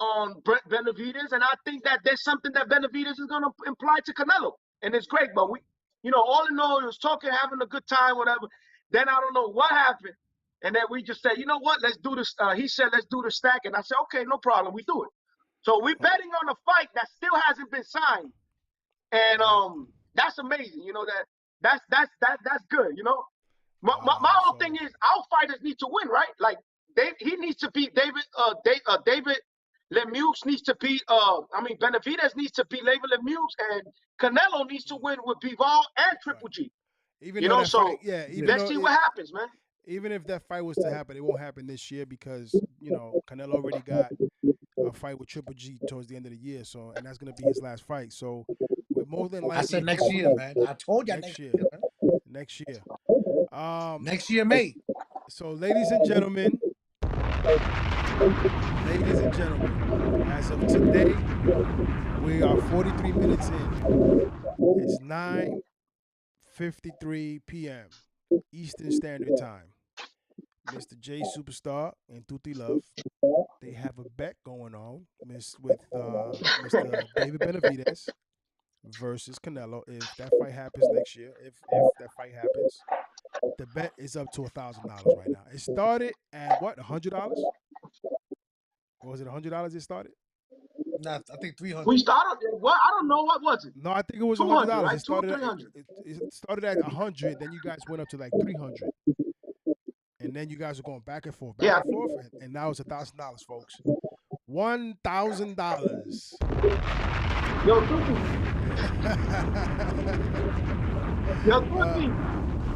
on Benavidez, and I think that there's something that Benavidez is going to imply to Canelo, and it's great. But we, all in all, it was talking, having a good time, whatever. Then I don't know what happened, and then we just said, you know what, let's do this. He said, let's do the stack, and I said, okay, no problem, we do it. So we're betting on a fight that still hasn't been signed, and That's amazing. You know that's good. You know, my whole thing is our fighters need to win, right? Like he needs to beat David Lemieux needs to beat Benavidez needs to beat David Lemieux, and Canelo needs to win with Bivol and Triple G. Even you though know, that so fight, let's see what happens, man. Even if that fight was to happen, it won't happen this year because Canelo already got a fight with Triple G towards the end of the year. So, and that's gonna be his last fight. So, we're more than likely. I said next year, man. I told you next year. Next year. Next year, May. So, ladies and gentlemen, as of today, we are 43 minutes in. It's 9:53 p.m. Eastern Standard Time. Mr. J Superstar and Tutti Love, they have a bet going on with Mr. David Benavidez versus Canelo. If that fight happens next year, if that fight happens, the bet is up to $1,000 right now. It started at what, $100? Or was it $100 it started? Nah, I think 300. We started what? I don't know, what was it? No, I think it was $100. Right? It started at 100. Then you guys went up to like 300, and then you guys are going back and forth, and now it's $1,000, folks. $1,000. Yo,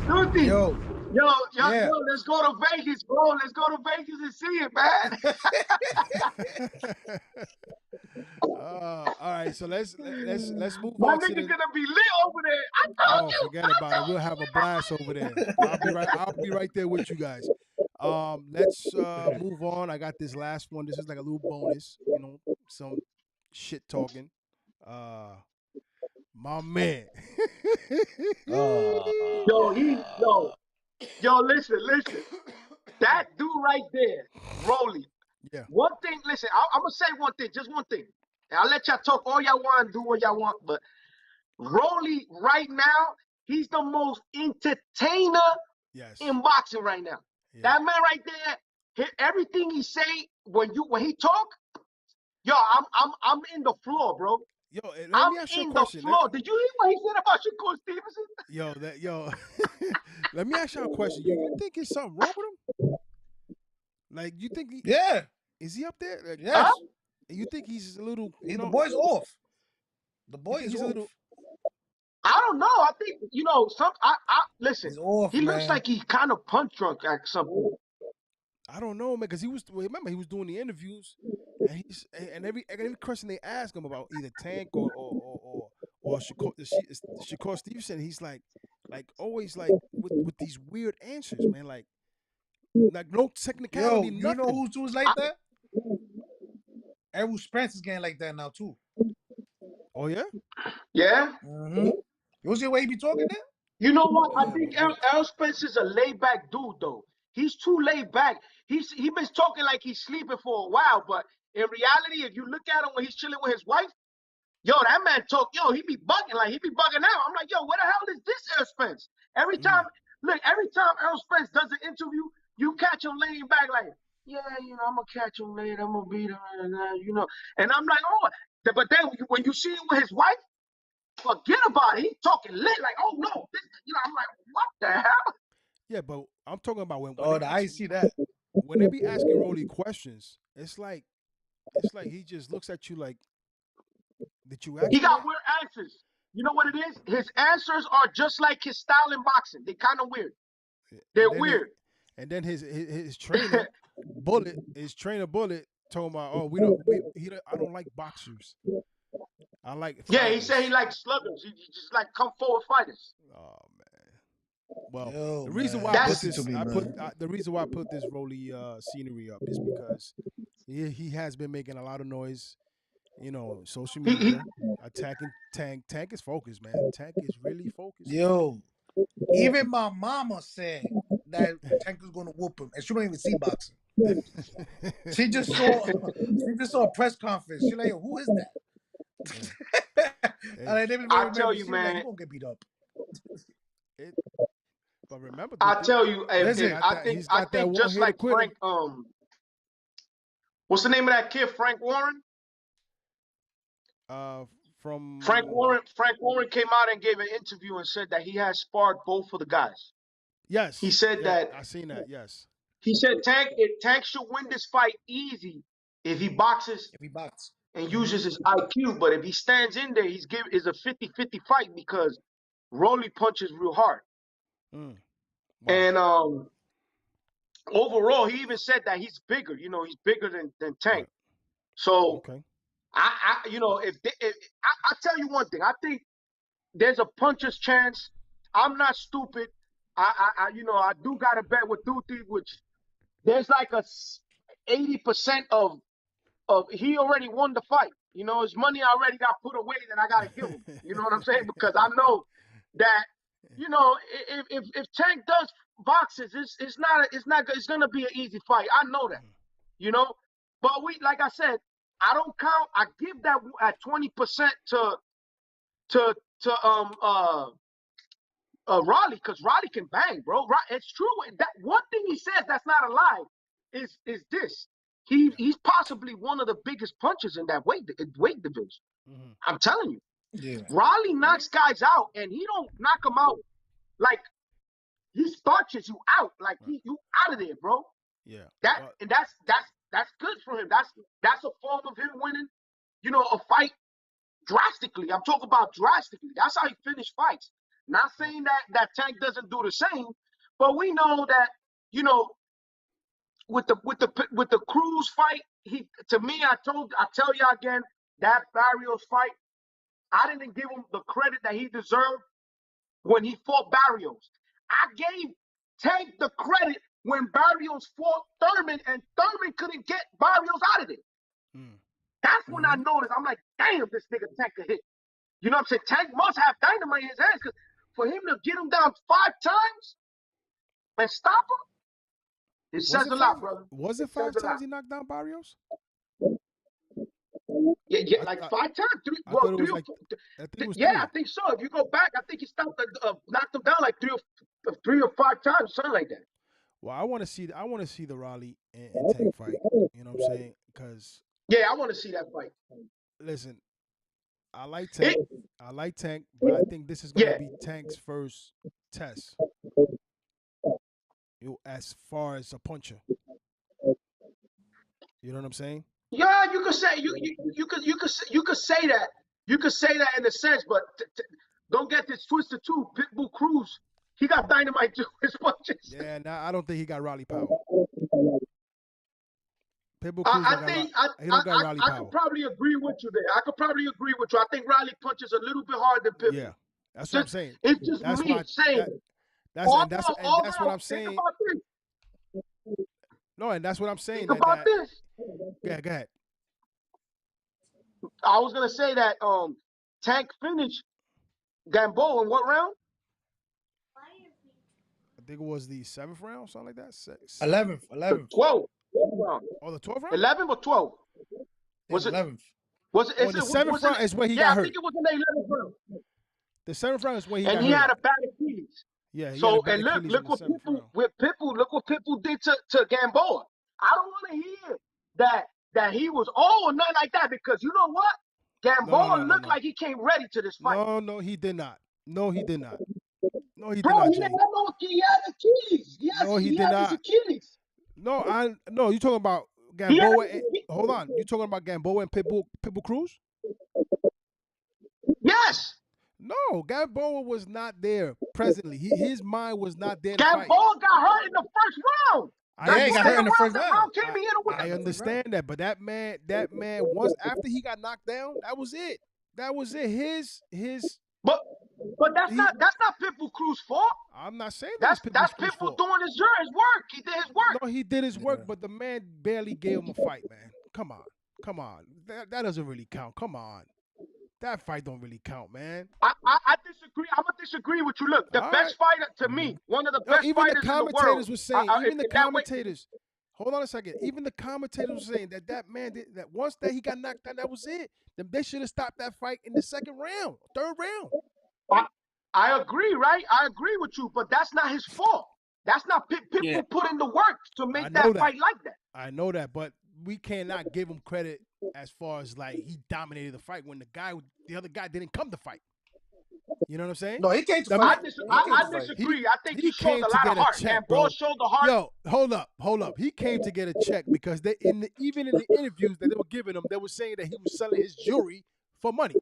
Tutti. Yo, let's go to Vegas, bro. Let's go to Vegas and see it, man. All right, so let's move My on. My nigga's gonna be lit over there. Forget about it. We'll have a blast over there. I'll be right there with you guys. Let's move on. I got this last one. This is like a little bonus. Some shit talking. My man. Yo, listen. That dude right there, Rolly. Yeah. One thing, listen, I'm gonna say one thing, just one thing. And I'll let y'all talk all y'all want and do what y'all want, but Rolly right now, he's the most entertainer in boxing right now. Yeah. That man right there, everything he say when he talk, yo, I'm in the floor, bro. Yo, let me ask you a question. Did you hear what he said about Shakur Stevenson? Let me ask you a question. You think there's something wrong with him? Like, you think is he up there? Like, yes. You think he's a little? The boy's off. The boy is off. I don't know. I think listen. He looks like he's kind of punch drunk at some point. I don't know, man, because he was doing the interviews, and every question they ask him about either Tank or Shakur Stevenson, he's like always like with these weird answers, man, like no technicality. Yo, you know who's like that? Errol Spence is getting like that now too. Oh yeah? Yeah. Mm-hmm. You see the way he be talking there? You know what? I think Errol Spence is a laid back dude though. He's too laid back. He been talking like he's sleeping for a while, but in reality, if you look at him when he's chilling with his wife, yo, that man he be bugging, like he be bugging out. I'm like, yo, what the hell is this Errol Spence? Every time Errol Spence does an interview, you catch him laying back like, yeah, I'm gonna catch him later, I'm gonna beat him, and I'm like, oh, but then when you see him with his wife, forget about it. He's talking lit, like, oh no, I'm like, what the hell? Yeah, but I'm talking about when I see that. When they be asking Rolly questions, it's like he just looks at you like, did you ask? He got weird answers. You know what it is? His answers are just like his style in boxing. They're kind of weird. They're weird. And then his trainer Bullet, told him, oh, I don't like boxers. I like fighters. Yeah, he said he likes sluggers. He just like come forward fighters. Oh man. Well, the reason why I put this Rolly scenery up is because he has been making a lot of noise, social media, attacking Tank. Tank is focused, man. Tank is really focused. Yo, even my mama said that Tank was going to whoop him, and she don't even see boxing. She just saw a press conference. She like, who is that? I'll tell you, man. He won't get beat up. But remember, I'll tell you. I think just like Frank. Him. What's the name of that kid? Frank Warren. from Frank Warren came out and gave an interview and said that he has sparred both of the guys. Yes. He said that I seen that. Yes. he said Tank should win this fight easy if he boxes and uses his IQ. But if he stands in there, is a 50-50 fight because Rolly punches real hard. Wow. And overall, he even said that he's bigger. You know, he's bigger than Tank. Right. So okay. I tell you one thing. I think there's a puncher's chance. I'm not stupid. I do got a bet with Duty, which there's like a 80% of he already won the fight. You know, his money already got put away that I gotta give him. You know what I'm saying? Because I know that, you know, if Tank does boxes, it's gonna be an easy fight. I know that. You know, but like I said, I don't count. I give that at 20% to Raleigh, because Raleigh can bang, bro. It's true. That one thing he says that's not a lie is this. He's possibly one of the biggest punchers in that weight division. Mm-hmm. I'm telling you. Yeah. Raleigh knocks guys out, and he don't knock them out like he starches you out, like you out of there, bro. Yeah. That's good for him. That's a form of him winning, you know, a fight drastically. I'm talking about drastically. That's how he finished fights. Not saying that Tank doesn't do the same, but we know that, you know, with the Cruz fight, I tell y'all again, that Barrios fight, I didn't give him the credit that he deserved when he fought Barrios. I gave Tank the credit when Barrios fought Thurman, and Thurman couldn't get Barrios out of there. That's when I noticed. I'm like, damn, this nigga Tank could hit. You know what I'm saying? Tank must have dynamite in his hands, because for him to get him down 5 times and stop him, it says a lot, brother. Was it 5 times he knocked down Barrios? Yeah, like 5 times. I think so. If you go back, I think he stopped, knocked him down like 3 or 5 times, something like that. Well, I want to see the Raleigh and Tank fight. You know what I'm saying? Because I want to see that fight. Listen, I like Tank, but I think this is going to be Tank's first test. As far as a puncher. You know what I'm saying? Yeah, you could say you could say that. You could say that in a sense, but don't get this twisted too. Pitbull Cruz, he got dynamite too. His punches. Yeah, I don't think he got Raleigh power. Pitbull Cruz he don't got Raleigh power. I could probably agree with you there. I think Raleigh punches a little bit harder than Pitbull. Yeah, that's what I'm saying. It's just me saying. That's what I'm saying. No, and that's what I'm saying. Think about this. Yeah, go ahead. I was gonna say that Tank finished Gamboa in what round? I think it was the 7th round, something like that. 11th. 12th. Oh, the 12th round? 11th or 12th? Was it 11th? Was it? The 7th round is where he got hurt. I think it was in the 11th round. The 7th round is where he got hurt. And he had a bad Achilles. Yeah. So and look what Pitbull did to Gamboa. I don't want to hear that he was or nothing like that, because you know what? Gamboa looked like he came ready to this fight. No, he did not. No, he did not. No, he did Bro, not. He had Achilles. He did not. Achilles. No, you talking about Gamboa? Hold on, you talking about Gamboa and Pitbull Cruz? Yes. No, Gamboa was not there presently. His mind was not there. Gamboa got hurt in the first round. He got hurt in the first round. I understand that, but that man, once after he got knocked down, that was it. His. But that's not Pitbull Cruz's fault. I'm not saying that's Pitbull doing his work. He did his work. No, he did his work, but the man barely gave him a fight, man. Come on. That doesn't really count. Come on. That fight don't really count, man. I disagree. I'm gonna disagree with you. Look, the best fighter to me, one of the best fighters in the world. Even the commentators were saying. Even the commentators. Hold on a second. Even the commentators were saying that man that once that he got knocked down, that was it. They should have stopped that fight in the 2nd round, 3rd round. I agree, right? I agree with you, but that's not his fault. That's not Pitbull put in the work to make that fight like that. I know that, but we cannot give him credit as far as like he dominated the fight when the other guy didn't come to fight. You know what I'm saying? No, he came to The fight. man, I disagree. I think he showed came a to lot of get a heart. check, Gamboa bro. showed the heart. Yo, hold up. He came to get a check because even in the interviews that they were giving him, they were saying that he was selling his jewelry for money.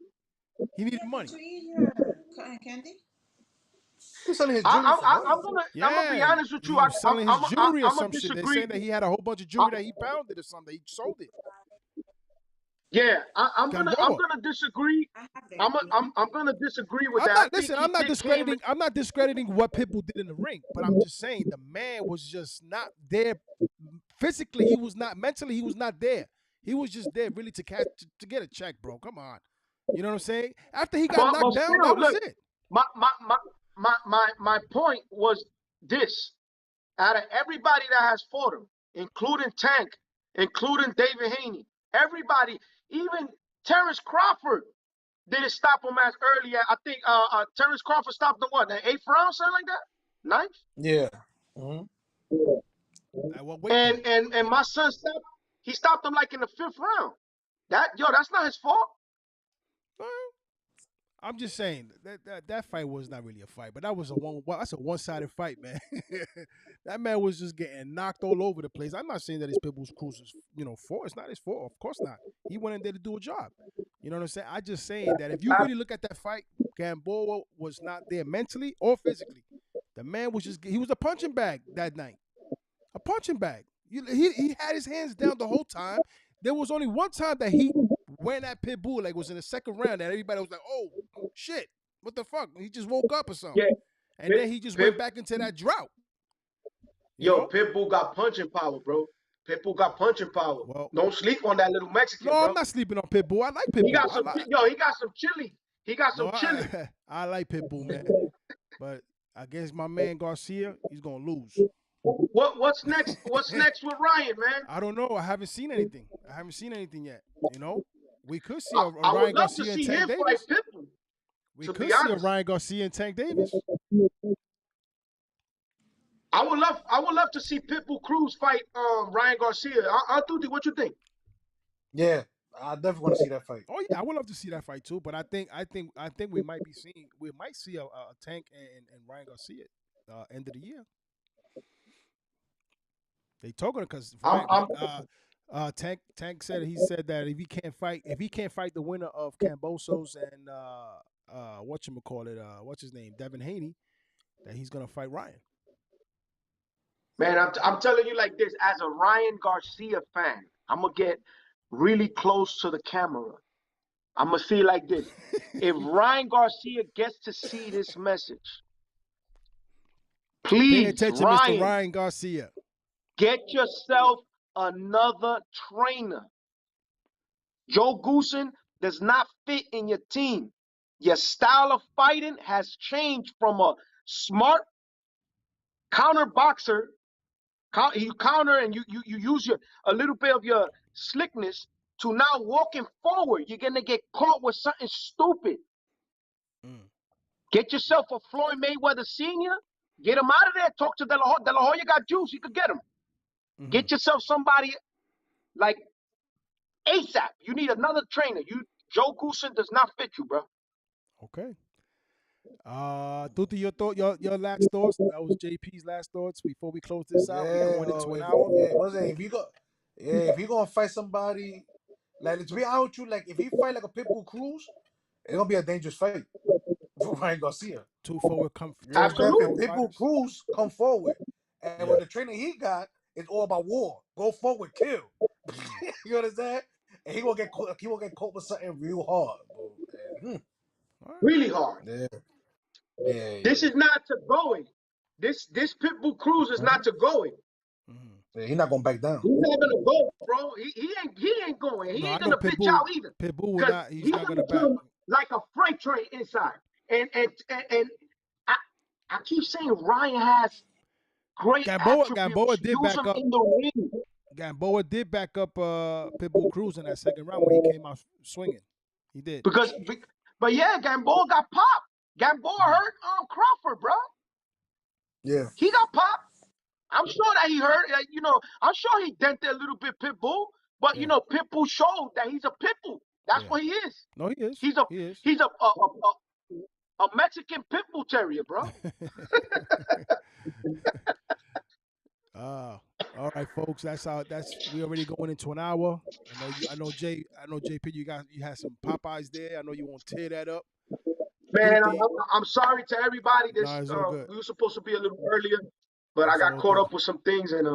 He needed money. To eat your candy? He's selling his jewelry for money. I'm gonna be honest with He you. was selling his jewelry or I'm gonna some shit. They're disagree. saying that he had a whole bunch of jewelry that he pounded or something. He sold it. Yeah, I'm Gamboa. gonna disagree. I'm gonna disagree with that. I'm not discrediting what Pitbull did in the ring, but I'm just saying the man was just not there physically. He was not mentally. He was not there. He was just there really to get a check, bro. Come on, you know what I'm saying? After he got knocked down, that was it. My point was this: out of everybody that has fought him, including Tank, including David Haney, everybody, even Terrence Crawford didn't stop him as early as I think Terrence Crawford stopped him what, the 8th round, something like that? 9th? Yeah. Mm-hmm. And my son stopped him like in the 5th round. That's not his fault. Well, I'm just saying that fight was not really a fight, but that's a one-sided fight, man. That man was just getting knocked all over the place. I'm not saying that it's Pitbull's Cruz's, fault. It's not his fault. Of course not. He went in there to do a job. You know what I'm saying? I just saying that if you really look at that fight, Gamboa was not there mentally or physically. The man was he was a punching bag that night. A punching bag. He had his hands down the whole time. There was only one time that he went at Pitbull, like was in the second round, and everybody was like, "Oh shit, what the fuck?" He just woke up or something, and then he just went back into that drought. Pitbull got punching power, bro. Pitbull got punching power. Well, don't sleep on that little Mexican. No, bro. I'm not sleeping on Pitbull. I like Pitbull. He got some chili. He got some chili. I like Pitbull, man, but against my man Garcia, he's gonna lose. What's next? What's next with Ryan, man? I don't know. I haven't seen anything. Yet. We could see a Ryan Garcia and Tank Davis. We could see a Ryan Garcia and Tank Davis. I would love to see Pitbull Cruz fight Ryan Garcia. Tuti, what you think? Yeah, I definitely want to see that fight. Oh yeah, I would love to see that fight too. But I think we might see a Tank and Ryan Garcia end of the year. They talking because Tank said that if he can't fight the winner of Kambosos and what's his name, Devin Haney, that he's gonna fight Ryan. Man, I'm telling you like this, as a Ryan Garcia fan, I'm gonna get really close to the camera. I'm gonna see like this. If Ryan Garcia gets to see this message, please, pay attention, Mr. Ryan Garcia. Get yourself another trainer. Joe Goosen does not fit in your team. Your style of fighting has changed from a smart counter boxer. You counter and you use a little bit of your slickness to now walking forward. You're gonna get caught with something stupid. Get yourself a Floyd Mayweather Sr. Get him out of there. Talk to De La Hoya. De La Hoya got juice. You could get him. Mm-hmm. Get yourself somebody like ASAP. You need another trainer. Joe Goosen does not fit you, bro. Okay. Tuti, your last thoughts. That was JP's last thoughts before we close this out. We're going into an hour. If you gonna fight somebody, like to be honest with you, like if he fight like a Pitbull Cruz, it's gonna be a dangerous fight for Ryan Garcia. Two forward come. Absolutely. Pitbull Cruz come forward, and with the training he got, it's all about war. Go forward, kill. You understand? And he will get caught with something real hard, bro. Really hard. Yeah. This is not to going. This Pitbull Cruz is not to going. Yeah, he's not gonna back down. He's not gonna go, bro. He ain't going. He ain't gonna pitch out either. Pitbull will not. He's not gonna back. Like a freight train inside. And I keep saying Ryan has great attributes. Gamboa did back up. In the ring. Gamboa did back up Pitbull Cruz in that second round when he came out swinging. He did. But yeah, Gamboa got popped. Gamboa hurt Crawford, bro. Yeah. He got popped. I'm sure that he hurt. I'm sure he dented a little bit Pitbull. But Yeah. Pitbull showed that he's a Pitbull. That's Yeah. what he is. No, he is. He's a He is. he's a Mexican Pitbull Terrier, bro. All right, folks. That's we already going into an hour. I know JP. You had some Popeyes there. I know you won't tear that up. Man, Duty. I'm sorry to everybody. Nah, it's all good. We were supposed to be a little earlier, but I It's got all caught good. up with some things, and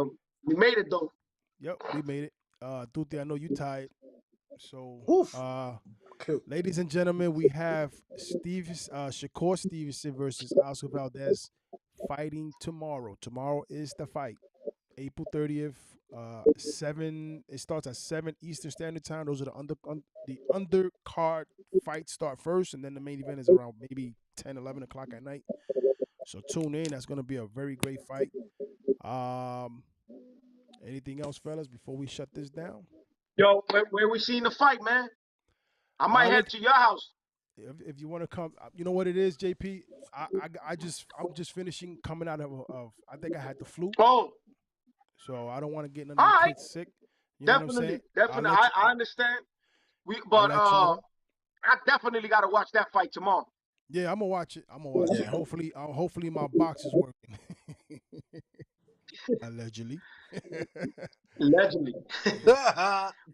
we made it though. Yep, we made it. Duty, I know you tired. So, Oof. ladies and gentlemen, we have Shakur Stevenson versus Oscar Valdez fighting tomorrow. Tomorrow is the fight. April 30th, 7. It starts at 7 Eastern Standard Time. Those are the undercard fights start first, and then the main event is around maybe 10, 11 o'clock at night. So tune in. That's going to be a very great fight. Anything else, fellas, before we shut this down? Yo, where we seeing the fight, man? I might head to your house. If you want to come, you know what it is, JP. I'm just finishing coming out of I think I had the flu. Oh, so I don't want to get none of the kids sick. You know what I'm saying? Definitely. I understand. I definitely got to watch that fight tomorrow. Yeah, I'm gonna watch it. It. Hopefully my box is working. Allegedly. Allegedly.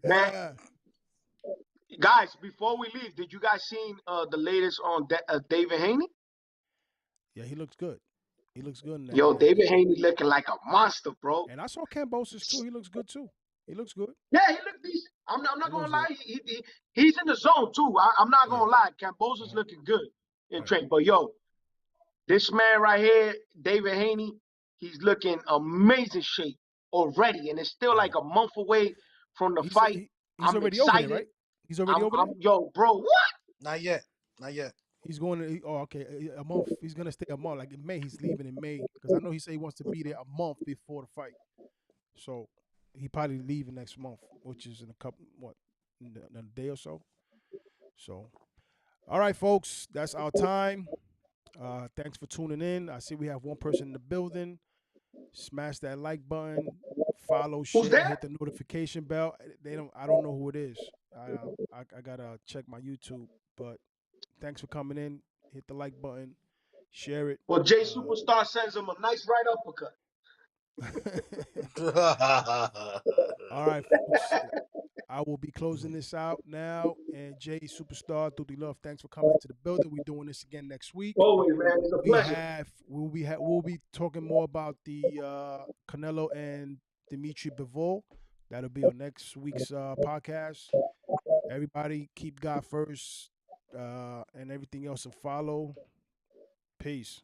Man, guys, before we leave, did you guys seen the latest on David Haney? Yeah, he looks good. He looks good in that. Yo, David Haney looking like a monster, bro. And I saw Cambosis too. He looks good too. He looks good. Yeah, he looked decent. I'm not gonna lie. He's in the zone too. I'm not gonna lie. Cambosis looking good in training. But yo, this man right here, David Haney, he's looking amazing shape already, and it's still like a month away from the fight. He's already excited. Over there, right? He's already over there. Yo, bro, what? Not yet. He's going to. Oh, okay. A month. He's gonna stay a month. Like in May, he's leaving in May because I know he said he wants to be there a month before the fight. So he probably leaving next month, which is in a day or so. So, all right, folks, that's our time. Thanks for tuning in. I see we have one person in the building. Smash that like button, follow, share, hit the notification bell. I don't know who it is. I gotta check my YouTube. But thanks for coming in. Hit the like button, share it. Well, Jay Superstar sends him a nice right uppercut. All right, folks. I will be closing this out now. And Jay Superstar, Duty Love, thanks for coming into the building. We're doing this again next week. Always, man. It's a pleasure. We'll be talking more about the Canelo and Dimitri Bivol. That'll be on next week's podcast. Everybody keep God first, and everything else to follow. Peace.